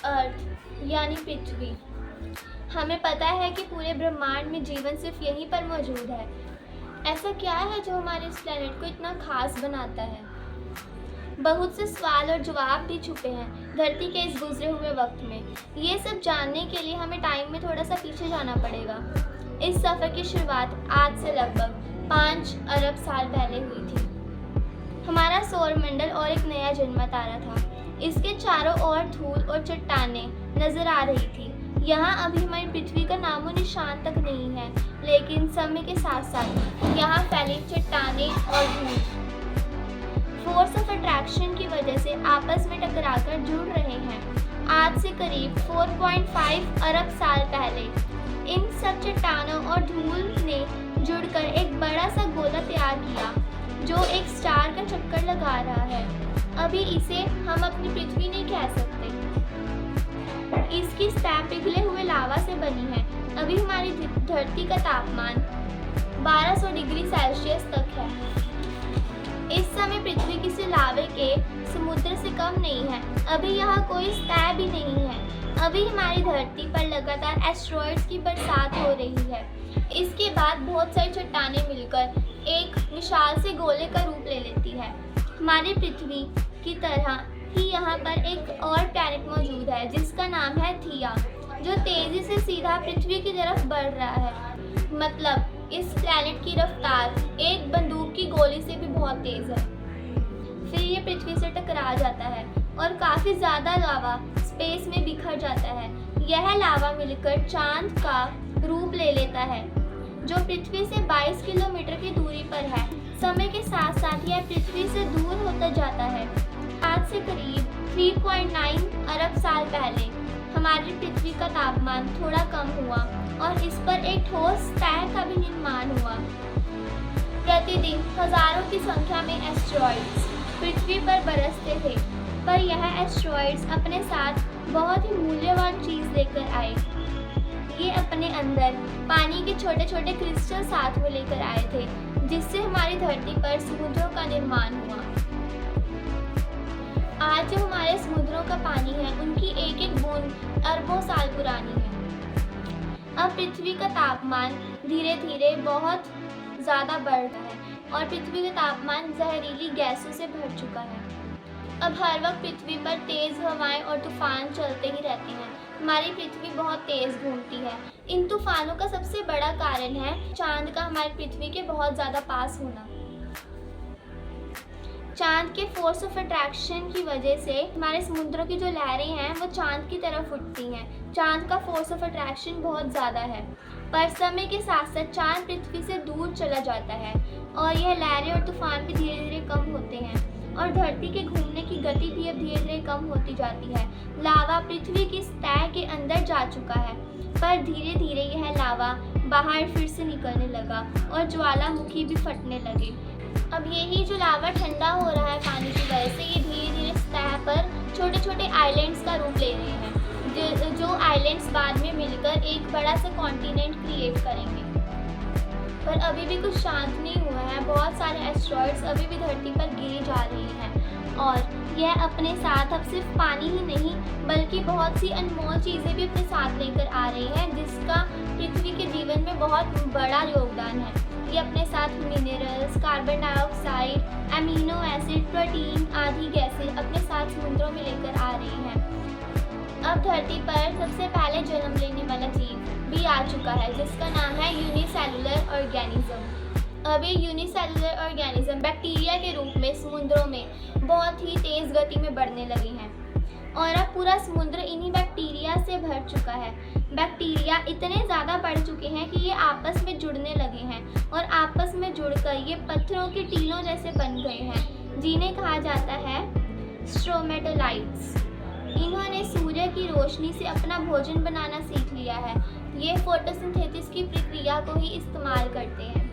अर्थ यानी पृथ्वी। हमें पता है कि पूरे ब्रह्मांड में जीवन सिर्फ यहीं पर मौजूद है। ऐसा क्या है जो हमारे इस प्लेनेट को इतना खास बनाता है? बहुत से सवाल और जवाब भी छुपे हैं धरती के इस गुजरे हुए वक्त में। ये सब जानने के लिए हमें टाइम में थोड़ा सा पीछे जाना पड़ेगा। इस सफ़र की शुरुआत आज से लगभग 5 अरब साल पहले हुई थी। हमारा सौरमंडल और एक नया जन्मा तारा था। इसके चारों ओर धूल और चट्टानें नजर आ रही थी। यहाँ अभी हमारी पृथ्वी का नामो निशान तक नहीं है, लेकिन समय के साथ साथ यहाँ फैली चट्टानें और धूल फोर्स ऑफ अट्रैक्शन की वजह से आपस में टकराकर जुड़ रहे हैं। आज से करीब 4.5 अरब साल पहले इन सब चट्टानों और धूल ने जुड़कर एक बड़ा सा गोला तैयार किया जो एक स्टार का चक्कर लगा रहा है। अभी इसे हम अपनी पृथ्वी नहीं कह सकते। इसकी सतह पिघले हुए लावा से बनी है। अभी हमारी धरती का तापमान 1200 डिग्री सेल्सियस तक है। इस समय पृथ्वी किसी लावे के समुद्र से कम नहीं है। अभी यहाँ कोई सतह भी नहीं है। अभी हमारी धरती पर लगातार एस्टेरॉइड्स की बरसात हो रही है। इसके बाद बहुत सारी चट्टानें मिलकर एक विशाल से गोले का रूप ले लेती है। हमारी पृथ्वी की तरह ही यहाँ पर एक और प्लैनेट मौजूद है जिसका नाम है थिया, जो तेजी से सीधा पृथ्वी की तरफ बढ़ रहा है। मतलब इस प्लैनेट की रफ्तार एक बंदूक की गोली से भी बहुत तेज है। फिर ये पृथ्वी से टकरा जाता है और काफ़ी ज़्यादा लावा स्पेस में बिखर जाता है। यह लावा मिलकर चांद का रूप ले लेता है जो पृथ्वी से 22 किलोमीटर की दूरी पर है। समय के साथ साथ यह पृथ्वी से दूर होता जाता है। आज से करीब 3.9 अरब साल पहले हमारी पृथ्वी का तापमान थोड़ा कम हुआ और इस पर एक ठोस सतह का भी निर्माण हुआ। प्रतिदिन हजारों की संख्या में एस्टेरॉइड्स पृथ्वी पर बरसते थे, पर यह एस्टेरॉइड्स अपने साथ बहुत ही मूल्यवान चीज़ लेकर आए। ये अपने अंदर पानी के छोटे छोटे क्रिस्टल साथ में लेकर आए थे, जिससे हमारी धरती पर समुद्रों का निर्माण हुआ। आज जो हमारे समुद्रों का पानी है उनकी एक एक बूंद अरबों साल पुरानी है। अब पृथ्वी का तापमान धीरे धीरे बहुत ज़्यादा बढ़ रहा है और पृथ्वी का तापमान जहरीली गैसों से भर चुका है। अब हर वक्त पृथ्वी पर तेज़ हवाएं और तूफान चलते ही रहते हैं। हमारी पृथ्वी बहुत तेज़ घूमती है। इन तूफानों का सबसे बड़ा कारण है चांद का हमारी पृथ्वी के बहुत ज़्यादा पास होना। चांद के फोर्स ऑफ अट्रैक्शन की वजह से हमारे समुद्रों की जो लहरें हैं वो चांद की तरफ उठती हैं। चांद का फोर्स ऑफ अट्रैक्शन बहुत ज़्यादा है, पर समय के साथ साथ चांद पृथ्वी से दूर चला जाता है और यह लहरें और तूफान भी धीरे धीरे कम होते हैं और धरती के घूमने की गति भी अब धीरे धीरे कम होती जाती है। लावा पृथ्वी की सतह के अंदर जा चुका है, पर धीरे धीरे यह लावा बाहर फिर से निकलने लगा और ज्वालामुखी भी फटने लगे। अब यही जो लावा ठंडा हो रहा है पानी की वजह से, ये धीरे धीरे सतह पर छोटे छोटे आइलैंड्स का रूप ले रहे हैं, जो आइलैंड्स बाद में मिलकर एक बड़ा सा कॉन्टिनेंट क्रिएट करेंगे। पर अभी भी कुछ शांत नहीं हुआ है। बहुत सारे एस्टेरॉइड्स अभी भी धरती पर गिरी जा रही हैं और यह अपने साथ अब सिर्फ पानी ही नहीं बल्कि बहुत सी अनमोल चीज़ें भी अपने साथ लेकर आ रही हैं, जिसका पृथ्वी के जीवन में बहुत बड़ा योगदान है। ये अपने साथ minerals, carbon dioxide, amino acid, protein आदि गैसें अपने साथ समुद्रों में लेकर आ रही हैं। अब धरती पर सबसे पहले जन्म लेने वाला जीव भी आ चुका है जिसका नाम है यूनिसेलुलर ऑर्गेनिज्म। अब ये यूनिसेलुलर ऑर्गेनिज्म बैक्टीरिया के रूप में समुद्रों में बहुत ही तेज़ गति में बढ़ने लगे हैं और अब पूरा समुद्र इन्हीं बैक्टीरिया से भर चुका है। बैक्टीरिया इतने ज़्यादा बढ़ चुके हैं कि ये आपस में जुड़ने लगे हैं और आपस में जुड़कर ये पत्थरों के टीलों जैसे बन गए हैं, जिन्हें कहा जाता है स्ट्रोमेटोलाइट्स। इन्होंने सूर्य की रोशनी से अपना भोजन बनाना सीख लिया है। ये फोटोसिंथेसिस की प्रक्रिया को ही इस्तेमाल करते हैं।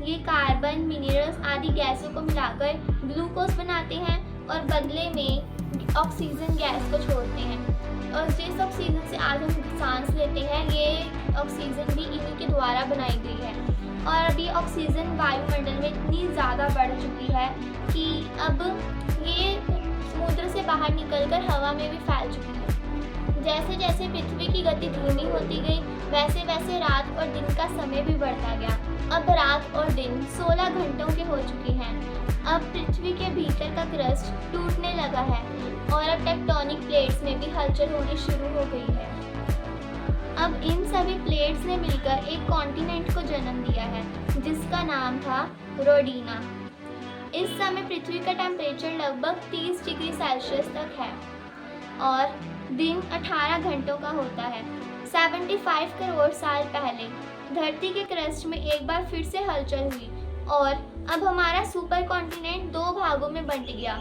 ये कार्बन, मिनरल्स आदि गैसों को मिलाकर ग्लूकोज बनाते हैं और बदले में ऑक्सीजन गैस को छोड़ते हैं। और जिस ऑक्सीजन से आज हम सांस लेते हैं, ये ऑक्सीजन भी इन्हीं के द्वारा बनाई गई है। और अभी ऑक्सीजन वायुमंडल में इतनी ज़्यादा बढ़ चुकी है कि अब ये समुद्र से बाहर निकलकर हवा में भी फैल चुकी है। जैसे जैसे पृथ्वी की गति धीमी होती गई, वैसे वैसे रात और दिन का समय भी बढ़ता गया। अब रात और दिन 16 घंटों के हो चुके हैं। अब पृथ्वी के भीतर का क्रस्ट टूटने लगा है और अब टेक्टोनिक प्लेट्स में भी हलचल होनी शुरू हो गई है। अब इन सभी प्लेट्स ने मिलकर एक कॉन्टिनेंट को जन्म दिया है, जिसका नाम था रोडीना। इस समय पृथ्वी का टेम्परेचर लगभग 30 डिग्री सेल्सियस तक है और दिन 18 घंटों का होता है। 75 करोड़ साल पहले धरती के क्रस्ट में एक बार फिर से हलचल हुई और अब हमारा सुपर कॉन्टिनेंट 2 भागों में बंट गया,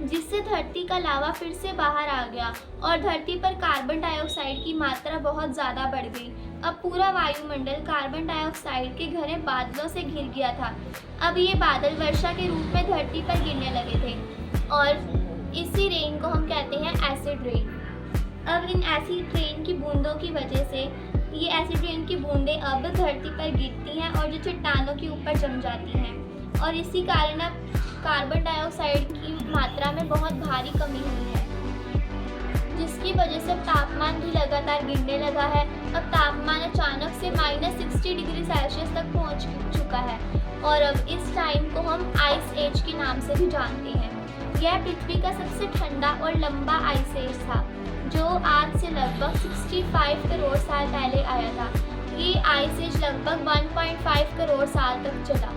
जिससे धरती का लावा फिर से बाहर आ गया और धरती पर कार्बन डाइऑक्साइड की मात्रा बहुत ज़्यादा बढ़ गई। अब पूरा वायुमंडल कार्बन डाइऑक्साइड के घने बादलों से घिर गया था। अब ये बादल वर्षा के रूप में धरती पर गिरने लगे थे और इसी रेन को हम कहते हैं एसिड रेन। अब इन एसिड रेन की बूंदों की वजह से ये एसिड रेन की बूंदें अब धरती पर गिरती हैं और जो चट्टानों के ऊपर जम जाती हैं और इसी कारण अब कार्बन डाइऑक्साइड की मात्रा में बहुत भारी कमी हुई है, जिसकी वजह से तापमान भी लगातार गिरने लगा है। अब तापमान अचानक से -60 डिग्री सेल्सियस तक पहुंच चुका है और अब इस टाइम को हम आइस एज के नाम से भी जानते हैं। यह पृथ्वी का सबसे ठंडा और लंबा आइस एज था, जो आज से लगभग 65 करोड़ साल पहले आया था। ये आइस एज लगभग 1.5 करोड़ साल तक चला।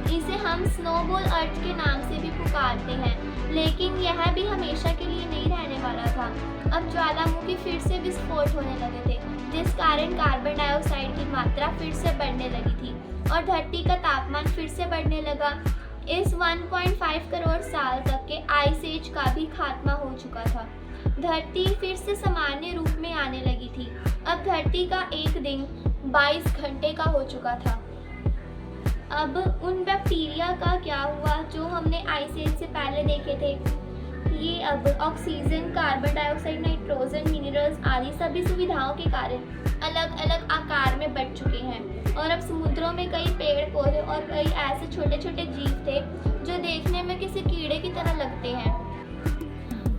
इसे हम स्नोबॉल अर्थ के नाम से भी पुकारते हैं, लेकिन यह भी हमेशा के लिए नहीं रहने वाला था। अब ज्वालामुखी फिर से विस्फोट होने लगे थे, जिस कारण कार्बन डाइऑक्साइड की मात्रा फिर से बढ़ने लगी थी और धरती का तापमान फिर से बढ़ने लगा। इस 1.5 करोड़ साल तक के आइस एज का भी खात्मा हो चुका था। धरती फिर से सामान्य रूप में आने लगी थी। अब धरती का एक दिन 22 घंटे का हो चुका था। अब उन बैक्टीरिया का क्या हुआ जो हमने आइस एज से पहले देखे थे? ये अब oxygen, carbon dioxide, nitrogen, minerals आदि सभी सुविधाओं के कारण अलग अलग आकार में बढ़ चुके हैं और अब समुद्रों में कई पेड़ पौधे और कई ऐसे छोटे छोटे जीव थे जो देखने में किसी कीड़े की तरह लगते हैं।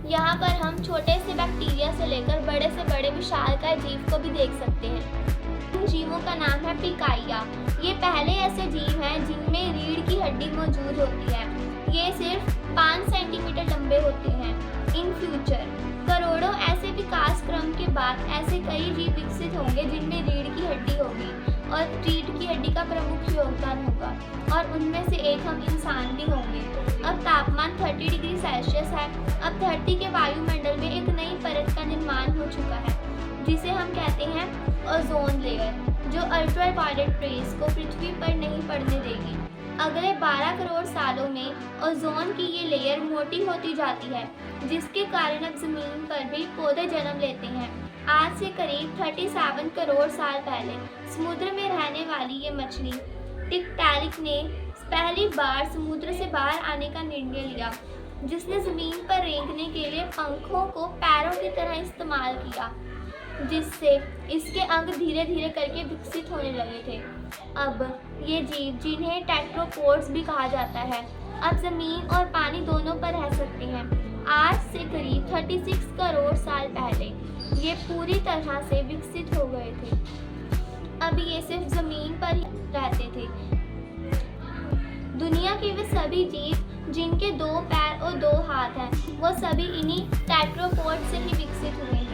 यहाँ पर हम छोटे से बैक्टीरिया से लेकर बड़े से बड़े विशालकाय जीव को भी देख सकते हैं। इन जीवों का नाम है पिकाइया। ये पहले ऐसे जीव हैं जिनमें रीढ़ की हड्डी मौजूद होती है। ये सिर्फ 5 सेंटीमीटर लंबे होते हैं। इन फ्यूचर करोड़ों ऐसे विकास क्रम के बाद ऐसे कई जीव विकसित होंगे जिनमें रीढ़ की हड्डी होगी और रीढ़ की हड्डी का प्रमुख योगदान होगा और उनमें से एक हम इंसान भी होंगे। अब तापमान 30 डिग्री सेल्सियस है। अब धरती के वायुमंडल में एक नई परत का निर्माण हो चुका है, जिसे हम कहते हैं ओजोन लेयर, जो अल्ट्रावायलेट रेज को पृथ्वी पर नहीं पड़ने देगी। अगले 12 करोड़ सालों में ओजोन की ये लेयर मोटी होती जाती है, जिसके कारण अब जमीन पर भी पौधे जन्म लेते हैं। आज से करीब 37 करोड़ साल पहले समुद्र में रहने वाली ये मछली टिकटैलिक ने पहली बार समुद्र से बाहर आने का निर्णय लिया, जिसने जमीन पर रेंगने के लिए पंखों को पैरों की तरह इस्तेमाल किया, जिससे इसके अंग धीरे धीरे करके विकसित होने लगे थे। अब ये जीव, जिन्हें टेट्रोपोड्स भी कहा जाता है, अब जमीन और पानी दोनों पर रह सकते हैं। आज से करीब 36 करोड़ साल पहले ये पूरी तरह से विकसित हो गए थे। अब ये सिर्फ जमीन पर ही रहते थे। दुनिया के वे सभी जीव जिनके 2 पैर और 2 हाथ हैं, वो सभी इन्हीं टेट्रोपोड से ही विकसित हुए हैं।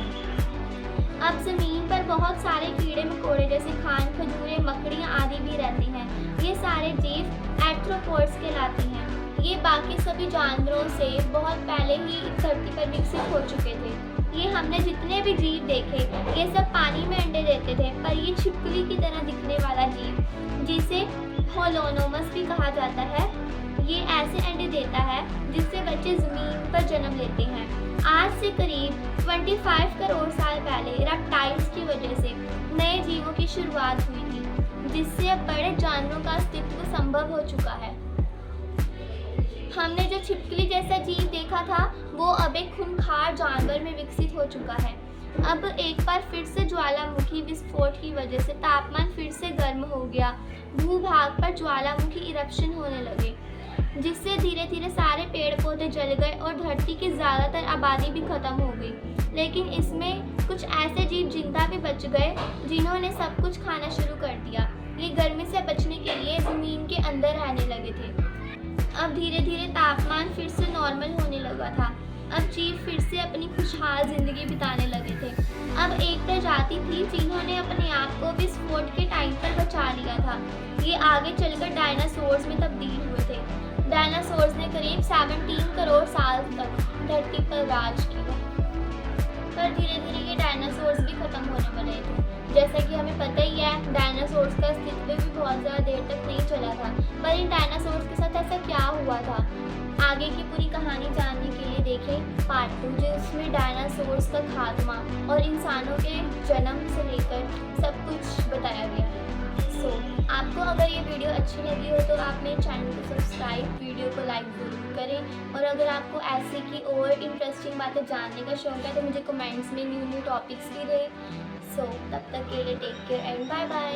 अब जमीन पर बहुत सारे कीड़े मकोड़े जैसे खान, खजूरें, मकड़ियाँ आदि भी रहती हैं। ये सारे जीव आर्थ्रोपोड्स कहलाते हैं। ये बाकी सभी जानवरों से बहुत पहले ही धरती पर विकसित हो चुके थे। ये हमने जितने भी जीव देखे, ये सब पानी में अंडे देते थे, पर ये छिपकली की तरह दिखने वाला जीव, जिसे होलोनोमस भी कहा जाता है, ये ऐसे अंडे देता है जिससे बच्चे जमीन पर जन्म लेते हैं। आज से करीब 25 करोड़ साल पहले रेप्टाइल्स की वजह से नए जीवों की शुरुआत हुई थी, जिससे अब बड़े जानवरों का अस्तित्व संभव हो चुका है। हमने जो छिपकली जैसा जीव देखा था, वो अब एक खूंखार जानवर में विकसित हो चुका है। अब एक बार फिर से ज्वालामुखी विस्फोट की वजह से तापमान फिर से गर्म हो गया। भूभाग पर ज्वालामुखी इरप्शन होने लगे, जिससे धीरे धीरे सारे पेड़ पौधे जल गए और धरती की ज़्यादातर आबादी भी ख़त्म हो गई। लेकिन इसमें कुछ ऐसे जीव जिंदा भी बच गए जिन्होंने सब कुछ खाना शुरू कर दिया। ये गर्मी से बचने के लिए ज़मीन के अंदर रहने लगे थे। अब धीरे धीरे तापमान फिर से नॉर्मल होने लगा था। अब जीव फिर से अपनी खुशहाल ज़िंदगी बिताने लगे थे। अब एक प्रजाति थी जिन्होंने अपने आप को विस्फोट के टाइम पर बचा लिया था। ये आगे चलकर डायनासोर्स में तब्दील हुए थे। डायनासोर्स ने करीब 17 करोड़ साल तक धरती पर राज किया। पर धीरे धीरे ये डायनासोर्स भी खत्म होने वाले थे। जैसा कि हमें पता ही है, डायनासोर्स का अस्तित्व भी बहुत ज़्यादा देर तक नहीं चला था। पर इन डायनासोर्स के साथ ऐसा क्या हुआ था, आगे की पूरी कहानी जानने के लिए देखें पार्ट 2, जिसमें डायनासोर्स का खात्मा और इंसानों के जन्म से लेकर सब कुछ बताया गया है। आपको अगर ये वीडियो अच्छी लगी हो तो आप मेरे चैनल को सब्सक्राइब, वीडियो को लाइक ज़रूर करें। और अगर आपको ऐसे की और इंटरेस्टिंग बातें जानने का शौक है तो मुझे कमेंट्स में न्यू टॉपिक्स भी दें। तब तक के लिए take care and bye bye.